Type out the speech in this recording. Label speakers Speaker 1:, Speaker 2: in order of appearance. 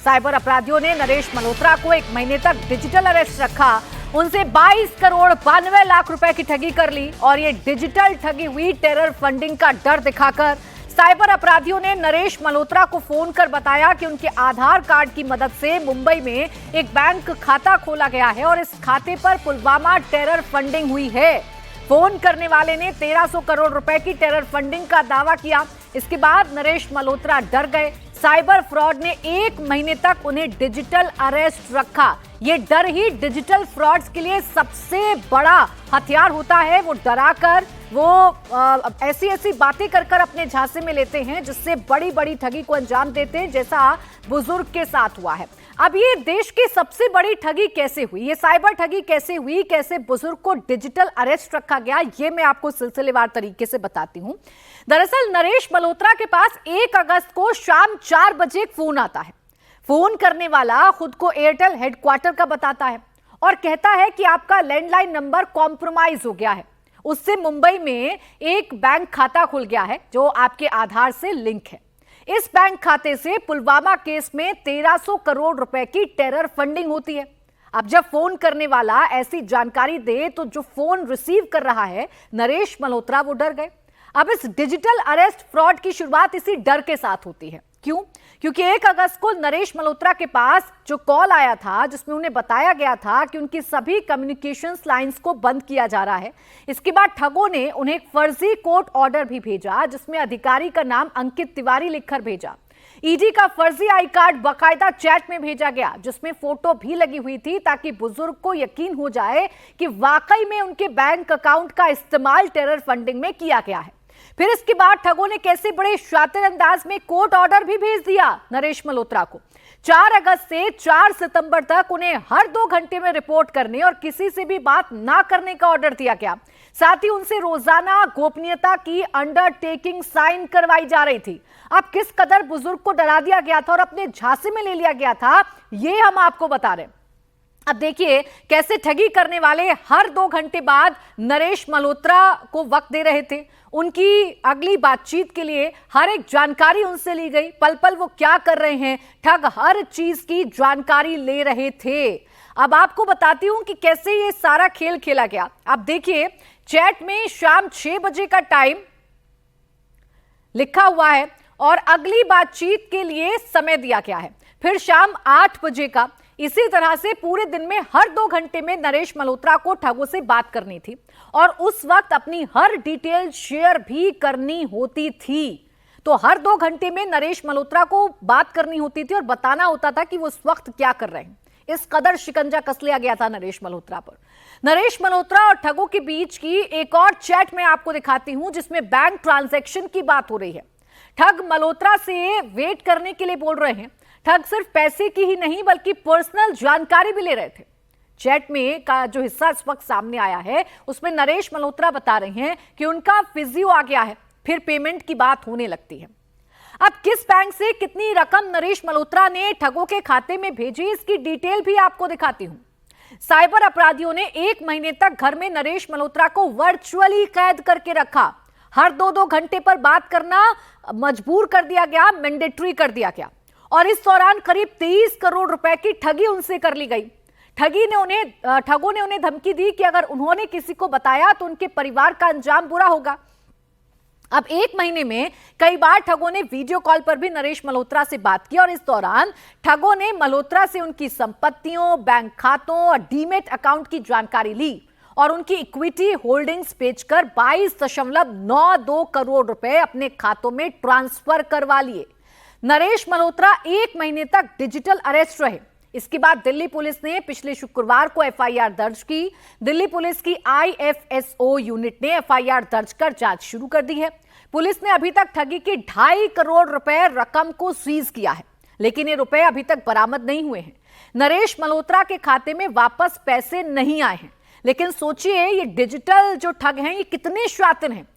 Speaker 1: Cyber अपराधियों ने नरेश मल्होत्रा को 1 महीने तक डिजिटल अरेस्ट रखा। उनसे 22 करोड़ 92 लाख रुपए की ठगी कर ली और ये डिजिटल ठगी हुई टेरर फंडिंग का डर दिखाकर। साइबर अपराधियों ने नरेश मल्होत्रा को फोन कर बताया कि उनके आधार कार्ड की मदद से मुंबई में एक बैंक खाता खोला गया है और इस खाते पर पुलवामा टेरर फंडिंग हुई है। फोन करने वाले ने 1300 करोड़ रुपए की टेरर फंडिंग का दावा किया। इसके बाद नरेश मल्होत्रा डर गए। साइबर फ्रॉड ने 1 महीने तक उन्हें डिजिटल अरेस्ट रखा। ये डर ही डिजिटल फ्रॉड्स के लिए सबसे बड़ा हथियार होता है। वो डराकर वो ऐसी बातें कर अपने झांसे में लेते हैं जिससे बड़ी बड़ी ठगी को अंजाम देते हैं, जैसा बुजुर्ग के साथ हुआ है। अब ये देश की सबसे बड़ी ठगी कैसे हुई, ये साइबर ठगी कैसे हुई, कैसे बुजुर्ग को डिजिटल अरेस्ट रखा गया, ये मैं आपको सिलसिलेवार तरीके से बताती हूं। दरअसल नरेश मल्होत्रा के पास 1 अगस्त को शाम 4 बजे एक फोन आता है। फोन करने वाला खुद को एयरटेल हेडक्वार्टर का बताता है और कहता है कि आपका लैंडलाइन नंबर कॉम्प्रोमाइज हो गया है। उससे मुंबई में एक बैंक खाता खुल गया है जो आपके आधार से लिंक है। इस बैंक खाते से पुलवामा केस में 1300 करोड़ रुपए की टेरर फंडिंग होती है। अब जब फोन करने वाला ऐसी जानकारी दे तो जो फोन रिसीव कर रहा है नरेश मल्होत्रा, वो डर गए। अब इस डिजिटल अरेस्ट फ्रॉड की शुरुआत इसी डर के साथ होती है। क्यों? क्योंकि 1 अगस्त को नरेश मल्होत्रा के पास जो कॉल आया था जिसमें उन्हें बताया गया था कि उनकी सभी कम्युनिकेशंस लाइंस को बंद किया जा रहा है। इसके बाद ठगों ने उन्हें एक फर्जी कोर्ट ऑर्डर भी भेजा जिसमें अधिकारी का नाम अंकित तिवारी लिखकर भेजा। ईडी का फर्जी आई कार्ड बाकायदा चैट में भेजा गया जिसमें फोटो भी लगी हुई थी ताकि बुजुर्ग को यकीन हो जाए कि वाकई में उनके बैंक अकाउंट का इस्तेमाल टेरर फंडिंग में किया गया है। फिर इसके बाद ठगों ने कैसे बड़े शातिर अंदाज में कोर्ट ऑर्डर भी भेज दिया नरेश मल्होत्रा को। 4 अगस्त से 4 सितंबर तक उन्हें हर 2 घंटे में रिपोर्ट करने और किसी से भी बात ना करने का ऑर्डर दिया गया। साथ ही उनसे रोजाना गोपनीयता की अंडरटेकिंग साइन करवाई जा रही थी। अब किस कदर बुजुर्ग को डरा दिया गया था और अपने झांसे में ले लिया गया था, ये हम आपको बता रहे हैं। अब देखिए कैसे ठगी करने वाले हर 2 घंटे बाद नरेश मल्होत्रा को वक्त दे रहे थे। उनकी अगली बातचीत के लिए हर एक जानकारी उनसे ली गई। पल पल वो क्या कर रहे हैं, ठग हर चीज की जानकारी ले रहे थे। अब आपको बताती हूं कि कैसे ये सारा खेल खेला गया। अब देखिए चैट में शाम 6 बजे का टाइम लिखा हुआ है और अगली बातचीत के लिए समय दिया गया है। फिर शाम 8 बजे का। इसी तरह से पूरे दिन में हर 2 घंटे में नरेश मल्होत्रा को ठगों से बात करनी थी और उस वक्त अपनी हर डिटेल शेयर भी करनी होती थी। तो हर 2 घंटे में नरेश मल्होत्रा को बात करनी होती थी और बताना होता था कि वो उस वक्त क्या कर रहे हैं। इस कदर शिकंजा कस लिया गया था नरेश मल्होत्रा पर। नरेश मल्होत्रा और ठगों के बीच की एक और चैट में आपको दिखाती हूं जिसमें बैंक ट्रांजैक्शन की बात हो रही है। ठग मल्होत्रा से वेट करने के लिए बोल रहे हैं। ठग सिर्फ पैसे की ही नहीं बल्कि पर्सनल जानकारी भी ले रहे थे। चैट में का जो हिस्सा इस वक्त सामने आया है उसमें नरेश मल्होत्रा बता रहे हैं कि उनका फिजियो आ गया है, फिर पेमेंट की बात होने लगती है। अब किस बैंक से कितनी रकम नरेश मल्होत्रा ने ठगों के खाते में भेजी, इसकी डिटेल भी आपको दिखाती हूं। साइबर अपराधियों ने 1 महीने तक घर में नरेश मल्होत्रा को वर्चुअली कैद करके रखा। हर 2-2 घंटे पर बात करना मजबूर कर दिया गया, मैंडेटरी कर दिया गया और इस दौरान करीब 23 करोड़ रुपए की ठगी उनसे कर ली गई। ठगों ने उन्हें धमकी दी कि अगर उन्होंने किसी को बताया तो उनके परिवार का अंजाम बुरा होगा। अब 1 महीने में कई बार ठगों ने वीडियो कॉल पर भी नरेश मल्होत्रा से बात की और इस दौरान ठगों ने मल्होत्रा से उनकी संपत्तियों, बैंक खातों और डीमेट अकाउंट की जानकारी ली और उनकी इक्विटी होल्डिंग्स बेचकर 22.92 करोड़ रुपए अपने खातों में ट्रांसफर करवा लिए। नरेश मल्होत्रा 1 महीने तक डिजिटल अरेस्ट रहे। इसके बाद दिल्ली पुलिस ने पिछले शुक्रवार को एफआईआर दर्ज की। दिल्ली पुलिस की आईएफएसओ यूनिट ने एफआईआर दर्ज कर जांच शुरू कर दी है। पुलिस ने अभी तक ठगी की 2.5 करोड़ रुपए रकम को सीज किया है, लेकिन ये रुपए अभी तक बरामद नहीं हुए हैं। नरेश मल्होत्रा के खाते में वापस पैसे नहीं आए हैं। लेकिन सोचिए ये डिजिटल जो ठग हैं ये कितने शातिर हैं।